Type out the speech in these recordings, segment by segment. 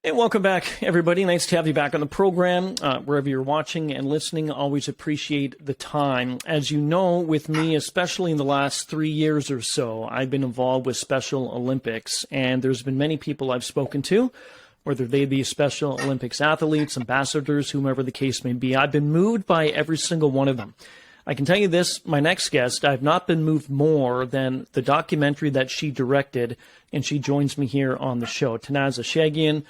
Hey, welcome back, everybody. Nice to have you back on the program. Wherever you're watching and listening, always appreciate the time. As you know, with me, especially in the last 3 years or so, I've been involved with Special Olympics, and there's been many people I've spoken to, whether they be Special Olympics athletes, ambassadors, whomever the case may be. I've been moved by every single one of them. I can tell you this, my next guest, I've not been moved more than the documentary that she directed, and she joins me here on the show. Tanaz Eshaghian,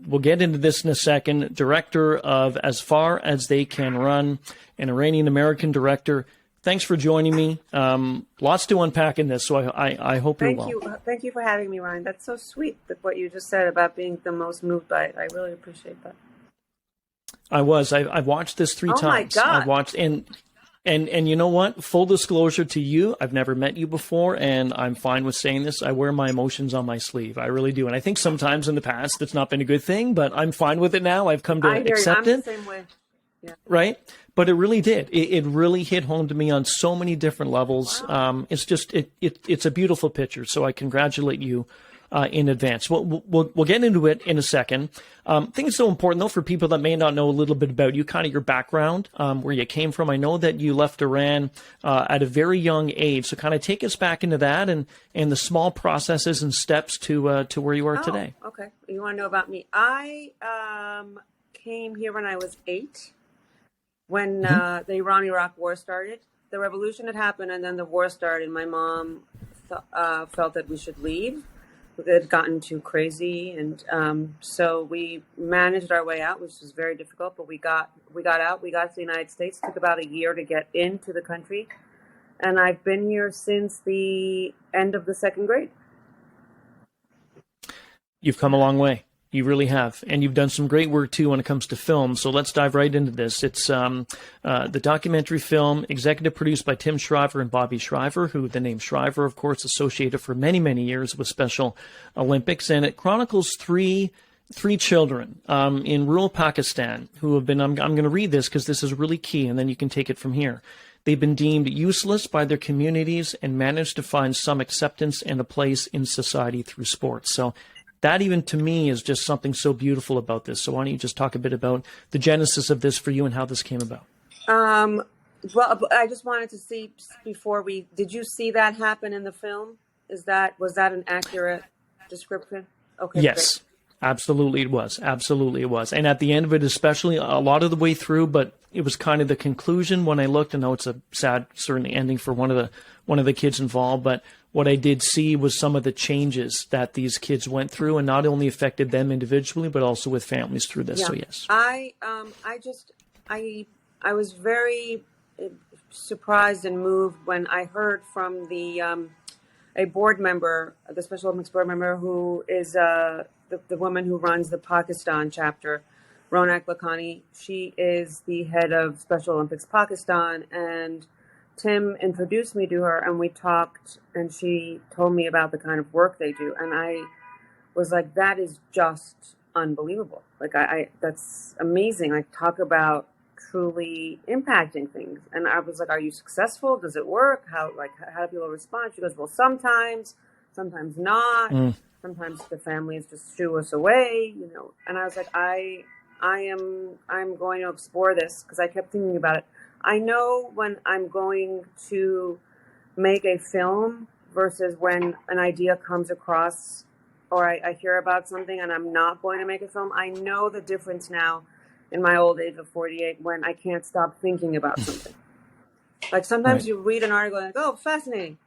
we'll get into this in a second, director of As Far As They Can Run, an Iranian American director. Thanks for joining me. Lots to unpack in this, so I hope you're well. Thank you for having me, Ryan. That's so sweet, that what you just said about being the most moved by it. I really appreciate that. I've watched this three times. Oh my God. I've watched, and you know what? Full disclosure to you, I've never met you before, and I'm fine with saying this. I wear my emotions on my sleeve. I really do. And I think sometimes in the past it's not been a good thing, but I'm fine with it now. I've come to accept it. I'm the same way. Yeah. Right? But it really did. It really hit home to me on so many different levels. Wow. It's just, it's a beautiful picture. So I congratulate you in advance. We'll get into it in a second. I think it's so important, though, for people that may not know a little bit about you, kind of your background, where you came from. I know that you left Iran at a very young age. So kind of take us back into that and the small processes and steps to where you are today. Okay. You want to know about me? I came here when I was 8, when the Iran-Iraq war started. The revolution had happened, and then the war started. My mom felt that we should leave. It had gotten too crazy, and so we managed our way out, which was very difficult. But we got out. We got to the United States. It took about a year to get into the country, and I've been here since the end of the 2nd grade. You've come a long way. You really have. And you've done some great work, too, when it comes to film. So let's dive right into this. It's the documentary film, executive produced by Tim Shriver and Bobby Shriver, who the name Shriver, of course, associated for many, many years with Special Olympics. And it chronicles three children in rural Pakistan who have been, I'm going to read this because this is really key, and then you can take it from here. They've been deemed useless by their communities and managed to find some acceptance and a place in society through sports. So that, even to me, is just something so beautiful about this. So why don't you just talk a bit about the genesis of this for you and how this came about? Well, I just wanted to see did you see that happen in the film? Was that an accurate description? Okay. Yes, great. Absolutely it was. Absolutely it was. And at the end of it, especially a lot of the way through, but it was kind of the conclusion when I looked, and I know it's a sad, certainly ending for one of the kids involved, but what I did see was some of the changes that these kids went through, and not only affected them individually, but also with families through this. Yeah. So yes, I was very surprised and moved when I heard from a board member, the Special Olympics board member, who is the woman who runs the Pakistan chapter, Ronak Lakhani. She is the head of Special Olympics Pakistan, and Tim introduced me to her, and we talked, and she told me about the kind of work they do. And I was like, that is just unbelievable. Like, that's amazing. Like, talk about truly impacting things. And I was like, are you successful? Does it work? How do people respond? She goes, well, sometimes not. Sometimes the families just shoo us away, And I was like, I'm going to explore this, because I kept thinking about it. I know when I'm going to make a film versus when an idea comes across, or I hear about something and I'm not going to make a film. I know the difference now in my old age of 48 when I can't stop thinking about something. Like, sometimes you read an article and go, oh, fascinating.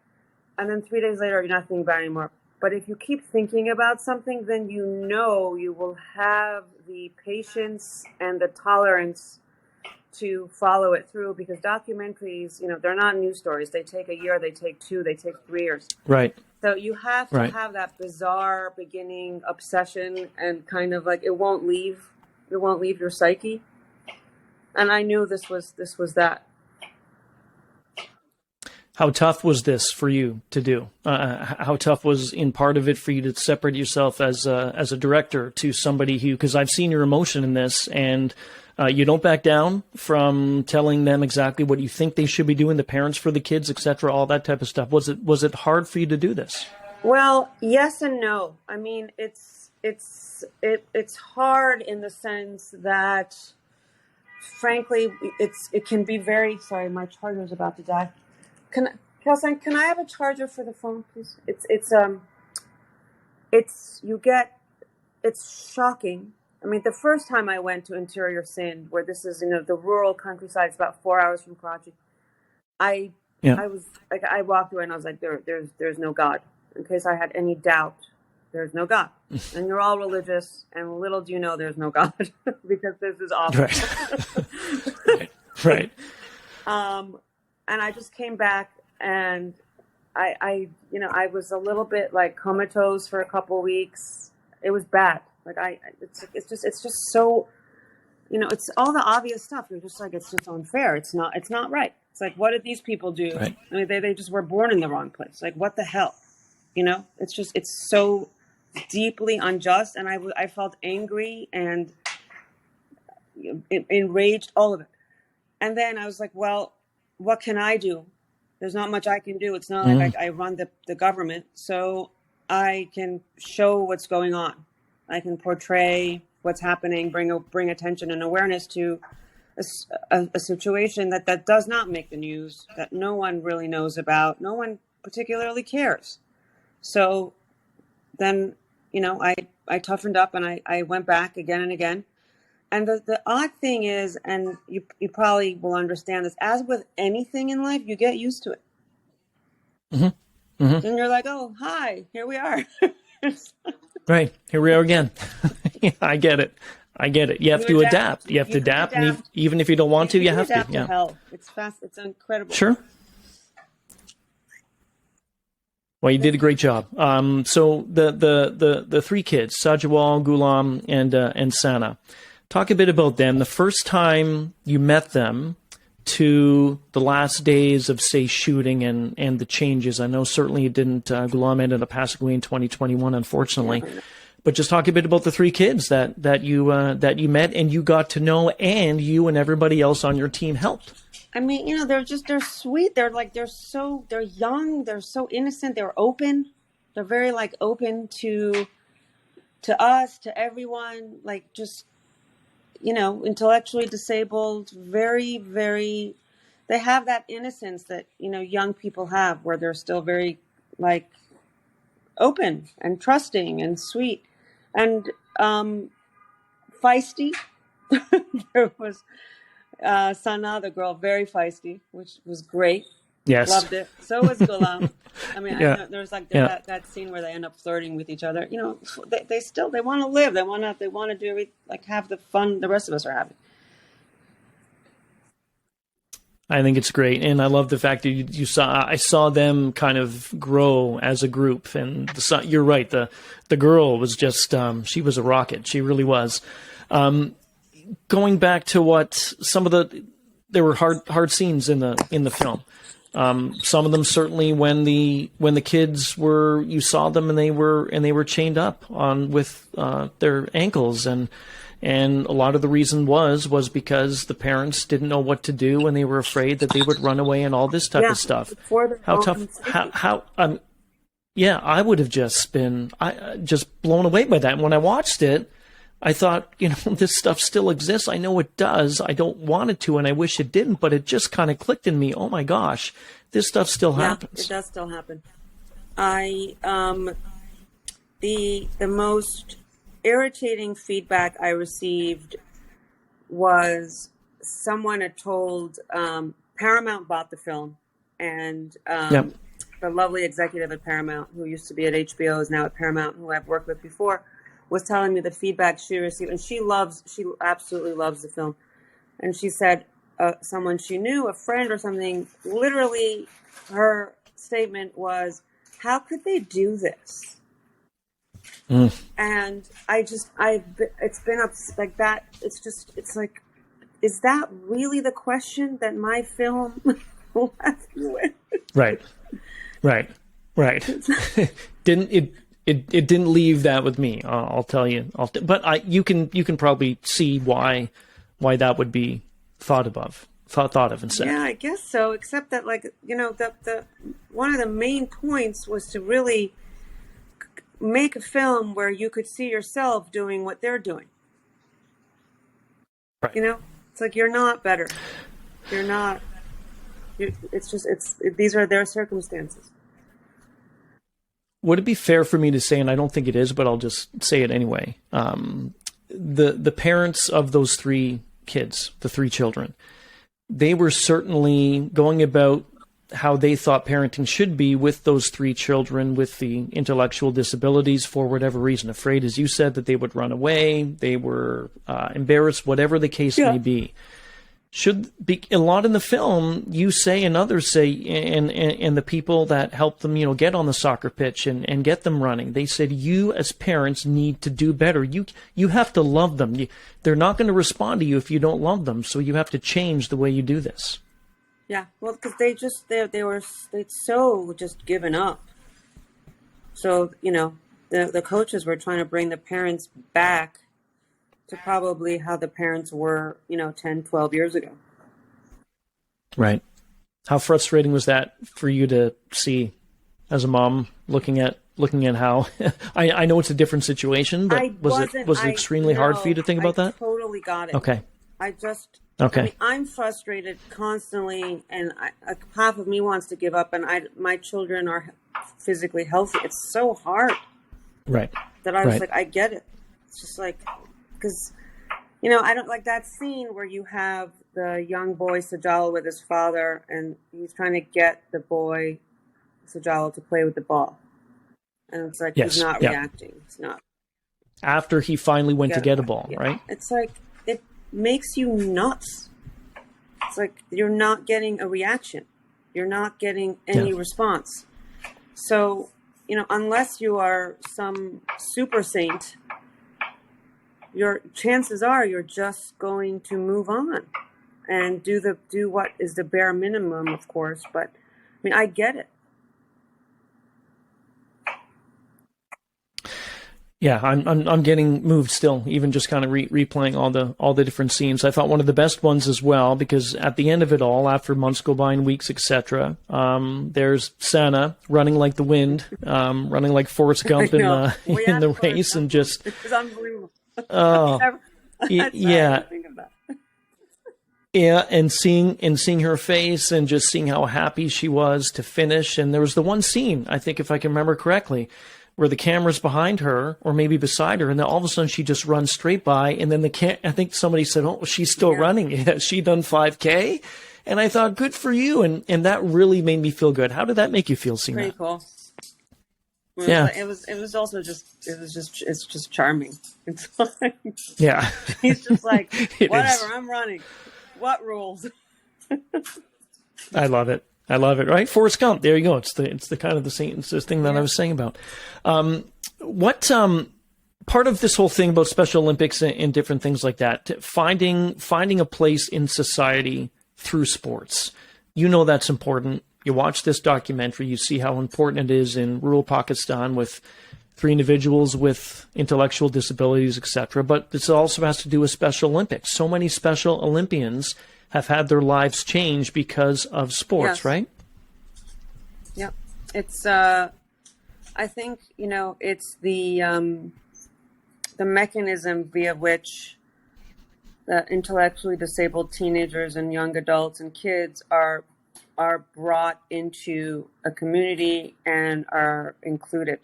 And then 3 days later, you're not thinking about it anymore. But if you keep thinking about something, then you will have the patience and the tolerance to follow it through, because documentaries, they're not news stories. They take a year, they take 2, they take 3 years. Right. So you have to have that bizarre beginning obsession, and kind of like it won't leave your psyche. And I knew this was that. How tough was this for you to do? How tough was, in part of it, for you to separate yourself as a director to somebody who, because I've seen your emotion in this, and you don't back down from telling them exactly what you think they should be doing, the parents for the kids, etc., all that type of stuff. Was it hard for you to do this? Well, yes and no. I mean, it's it's hard in the sense that, frankly, it can be very. Sorry, my charger's about to die. Kelsen, can I have a charger for the phone, please? It's shocking. I mean, the first time I went to Interior Sindh, where this is, the rural countryside, it's about 4 hours from Karachi. I was like, I walked away and I was like, there's no God. In case I had any doubt, there's no God. And you're all religious, and little do you know there's no God because this is awful. Right. Right. And I just came back, and I was a little bit like comatose for a couple of weeks. It was bad. Like it's just so, it's all the obvious stuff. You're just like, it's just unfair. It's not right. It's like, what did these people do? Right. I mean, they just were born in the wrong place. Like, what the hell? It's so deeply unjust. And I felt angry and enraged, all of it. And then I was like, well, what can I do? There's not much I can do. It's not like I run the government, so I can show what's going on. I can portray what's happening, bring attention and awareness to a situation that does not make the news, that no one really knows about, no one particularly cares. So then, I toughened up and I went back again and again. And the odd thing is, and you probably will understand this, as with anything in life, you get used to it. Mm-hmm. Mm-hmm. And you're like, oh, hi, here we are. Right. Here we are again. Yeah, I get it. You have to adapt. You have to adapt. And even if you don't want to, you have to. Yeah. Hell. It's fast. It's incredible. Sure. Well, you did a great job. So the three kids, Sajwal, Ghulam, and Sana. Talk a bit about them. The first time you met them to the last days of, say, shooting and the changes. I know certainly it didn't. Ghulam ended up passing away in 2021, unfortunately. But just talk a bit about the three kids that you met and you got to know, and you and everybody else on your team helped. I mean, they're sweet. They're young. They're so innocent. They're open. They're very open to us, to everyone. Just, intellectually disabled. Very, very. They have that innocence that young people have, where they're still very open and trusting and sweet and feisty. There was Sana, the girl, very feisty, which was great. Yes. Loved it. So was Ghulam. I mean, yeah. There's that scene where they end up flirting with each other. They want to live. They want to do have the fun the rest of us are having. I think it's great, and I love the fact that I saw them kind of grow as a group. And you're right, the girl was just she was a rocket. She really was. Going back to what there were hard scenes in the film. Some of them certainly when the kids you saw them and they were chained up with their ankles, and a lot of the reason was because the parents didn't know what to do and they were afraid that they would run away and all this type of stuff. How tough? I would have just been just blown away by that. And when I watched it, I thought, this stuff still exists. I know it does. I don't want it to, and I wish it didn't, but it just kind of clicked in me. Oh my gosh, this stuff still happens. It does still happen. The most irritating feedback I received was someone had told, Paramount bought the film, and the lovely executive at Paramount, who used to be at HBO, is now at Paramount, who I've worked with before, was telling me the feedback she received, and she absolutely loves the film. And she said someone she knew, a friend or something, literally her statement was, how could they do this? And it's been up like that. It's like, is that really the question that my film left you with? Right. It didn't leave that with me. I'll tell you. But you can probably see why that would be thought of and said. Yeah, I guess so. Except that, the one of the main points was to really make a film where you could see yourself doing what they're doing. Right. You know, it's like, you're not better. You're not. These are their circumstances. Would it be fair for me to say, and I don't think it is, but I'll just say it anyway, the parents of those three kids, the three children, they were certainly going about how they thought parenting should be with those three children with the intellectual disabilities for whatever reason, afraid, as you said, that they would run away, they were embarrassed, whatever the case may be. Should be a lot in the film, you say, and others say, and the people that help them, get on the soccer pitch and get them running. They said, you as parents need to do better. You have to love them. They're not going to respond to you if you don't love them. So you have to change the way you do this. Yeah, well, because they'd so just given up. So the coaches were trying to bring the parents back to probably how the parents were, 10, 12 years ago. Right. How frustrating was that for you to see as a mom looking at how I know it's a different situation, but was it extremely hard for you to think about that? I totally got it. Okay. Okay. I'm frustrated constantly, and half of me wants to give up, and my children are physically healthy. It's so hard. Right. That I was like, I get it. It's just like, because, I don't like that scene where you have the young boy Sajala with his father, and he's trying to get the boy Sajala to play with the ball, and it's like he's not reacting. He's not. After he finally went to get a ball, right? It's like, it makes you nuts. It's like you're not getting a reaction. You're not getting any response. So, unless you are some super saint, your chances are you're just going to move on and do what is the bare minimum, of course. But I get it. Yeah, I'm getting moved still, even just kind of replaying all the different scenes. I thought one of the best ones as well, because at the end of it all, after months go by and weeks, etc., there's Sana running like the wind, running like Forrest Gump in the race, and just it's unbelievable. Oh, yeah. Yeah, and seeing her face and just seeing how happy she was to finish. And there was the one scene, I think, if I can remember correctly, where the camera's behind her or maybe beside her, and then all of a sudden she just runs straight by, and then I think somebody said, "Oh, she's still running. Has she done 5K?" And I thought, good for you, and that really made me feel good. How did that make you feel seeing Pretty that? Cool. It was also it's just charming. It's like, he's just like, whatever, I'm running. What rules? I love it, right? Forrest Gump, there you go. It's the kind of the same thing that I was saying about. What part of this whole thing about Special Olympics and different things like that, finding a place in society through sports, that's important. You watch this documentary, you see how important it is in rural Pakistan with 3 individuals with intellectual disabilities, etc. But this also has to do with Special Olympics. So many Special Olympians have had their lives changed because of sports, right? Yeah. It's, I think, it's the mechanism via which the intellectually disabled teenagers and young adults and kids are brought into a community and are included.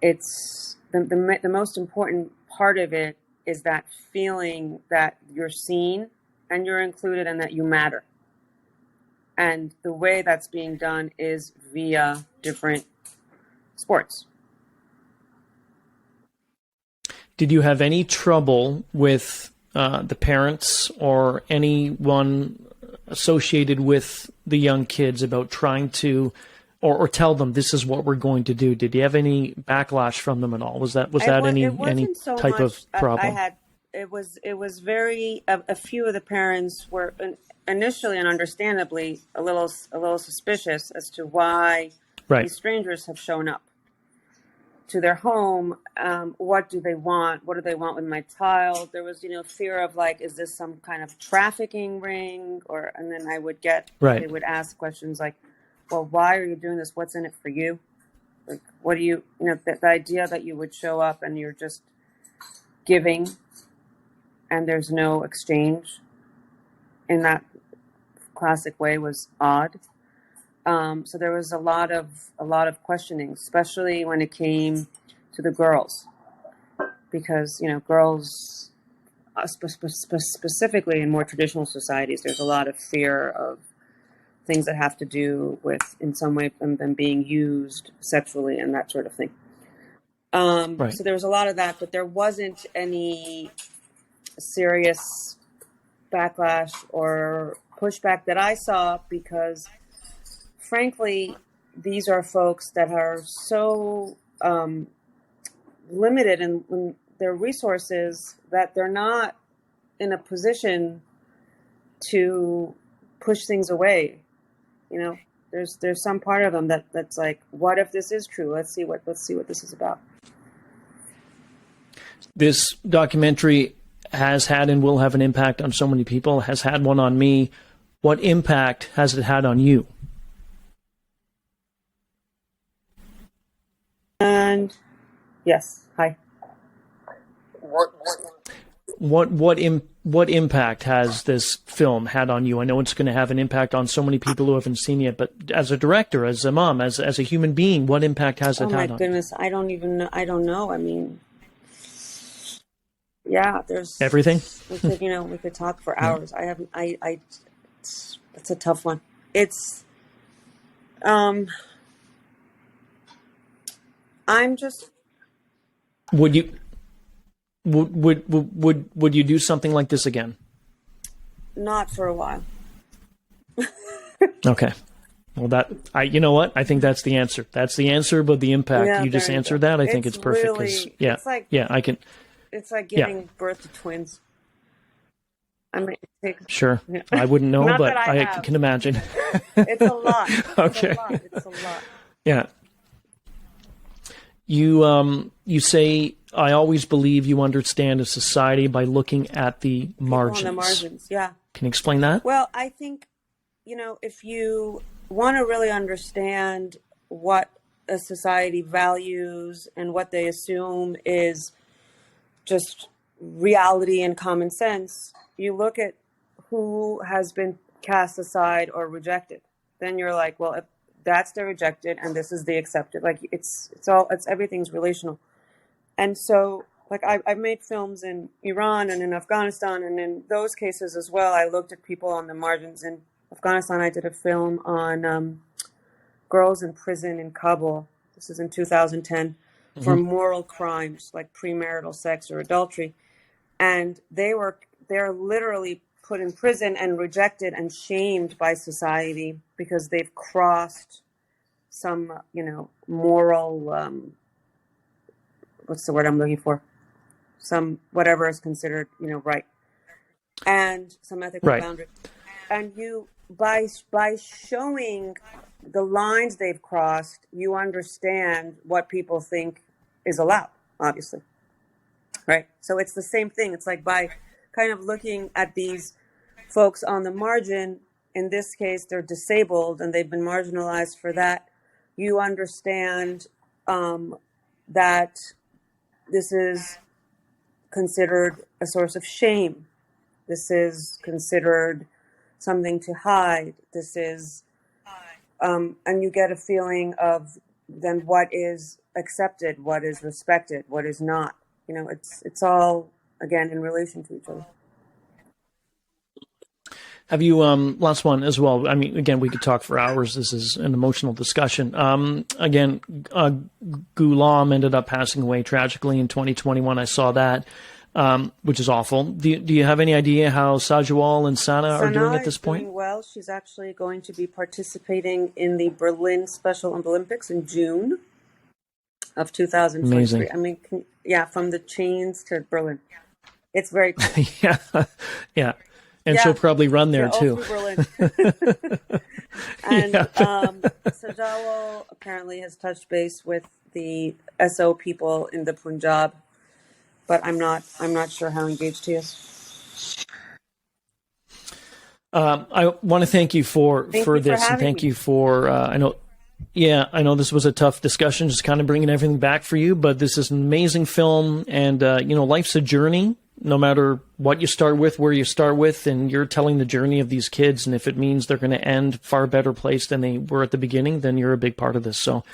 It's the most important part of it is that feeling that you're seen and you're included and that you matter. And the way that's being done is via different sports. Did you have any trouble with the parents or anyone associated with the young kids about trying to or tell them this is what we're going to do? Did you have any backlash from them at all? Was that any so type much, of problem? It was very a few of the parents were initially and understandably a little suspicious as to why these strangers have shown up to their home. What do they want? What do they want with my child? There was, fear of like, is this some kind of trafficking ring? And then they would ask questions like, well, why are you doing this? What's in it for you? Like, what do the idea that you would show up and you're just giving and there's no exchange in that classic way was odd. So there was a lot of questioning, especially when it came to the girls, because girls, specifically in more traditional societies, there's a lot of fear of things that have to do with, in some way, them being used sexually and that sort of thing. Right. So there was a lot of that, but there wasn't any serious backlash or pushback that I saw, because frankly, these are folks that are so limited in their resources that they're not in a position to push things away. There's some part of them that's like, what if this is true? Let's see what this is about. This documentary has had and will have an impact on so many people, has had one on me. What impact has it had on you? And yes, hi. What impact has this film had on you? I know it's going to have an impact on so many people who haven't seen it, but as a director, as a mom, as a human being, what impact has it had on you? Oh my goodness, I don't even know. I don't know. I mean, yeah, there's everything. We could talk for hours. I haven't. It's a tough one. It's I'm just. Would you do something like this again? Not for a while. Okay. Well, you know what? I think that's the answer. That's the answer, but the impact, Yeah, you just answered that. I think it's perfect. Really, Yeah. I can. It's like giving birth to twins. I mean, Sure. I wouldn't know, but I have. can imagine. It's a lot. Okay. It's a lot. Yeah. You say, I always believe you understand a society by looking at the margins. On the margins, yeah. Can you explain that? Well, I think, if you want to really understand what a society values and what they assume is just reality and common sense, you look at who has been cast aside or rejected. Then you're like, well, if that's the rejected and this is the accepted. Like everything's relational. And so, like, I've made films in Iran and in Afghanistan, and in those cases as well, I looked at people on the margins. In Afghanistan, I did a film on girls in prison in Kabul. This is in 2010 for moral crimes like premarital sex or adultery, and they're literally put in prison and rejected and shamed by society because they've crossed some, moral, what's the word I'm looking for? Some, whatever is considered, right. And some ethical boundary. And by showing the lines they've crossed, you understand what people think is allowed, obviously. Right. So it's the same thing. It's like by kind of looking at these folks on the margin, in this case, they're disabled and they've been marginalized for that. You understand that this is considered a source of shame. This is considered something to hide. This is, and you get a feeling of then what is accepted, what is respected, what is not. It's all, again, in relation to each other. Have you, last one as well. I mean, again, we could talk for hours. This is an emotional discussion. Again, Ghulam ended up passing away tragically in 2021. I saw that, which is awful. Do you have any idea how Sajwal and Sana are doing at this point? Doing well. She's actually going to be participating in the Berlin Special Olympics in June of 2023. Amazing. I mean, from the chains to Berlin. It's very cool. Yeah. And she'll probably run there too. Berlin. And Sajwal apparently has touched base with the SO people in the Punjab, but I'm not sure how engaged he is. I want to thank you for this, and thank you for I know. Yeah, I know this was a tough discussion, just kind of bringing everything back for you, but this is an amazing film, and life's a journey. No matter what you start with, where you start with, and you're telling the journey of these kids, and if it means they're going to end far better place than they were at the beginning, then you're a big part of this. So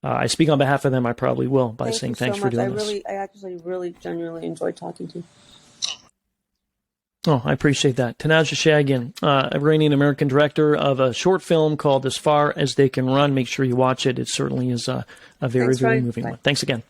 I speak on behalf of them. I probably will by saying thanks for doing this. I actually really genuinely enjoyed talking to you. Oh, I appreciate that. Tanaz Eshaghian, Iranian American director of a short film called As Far as They Can Run. Make sure you watch it. It certainly is a very, very moving one. Thanks again.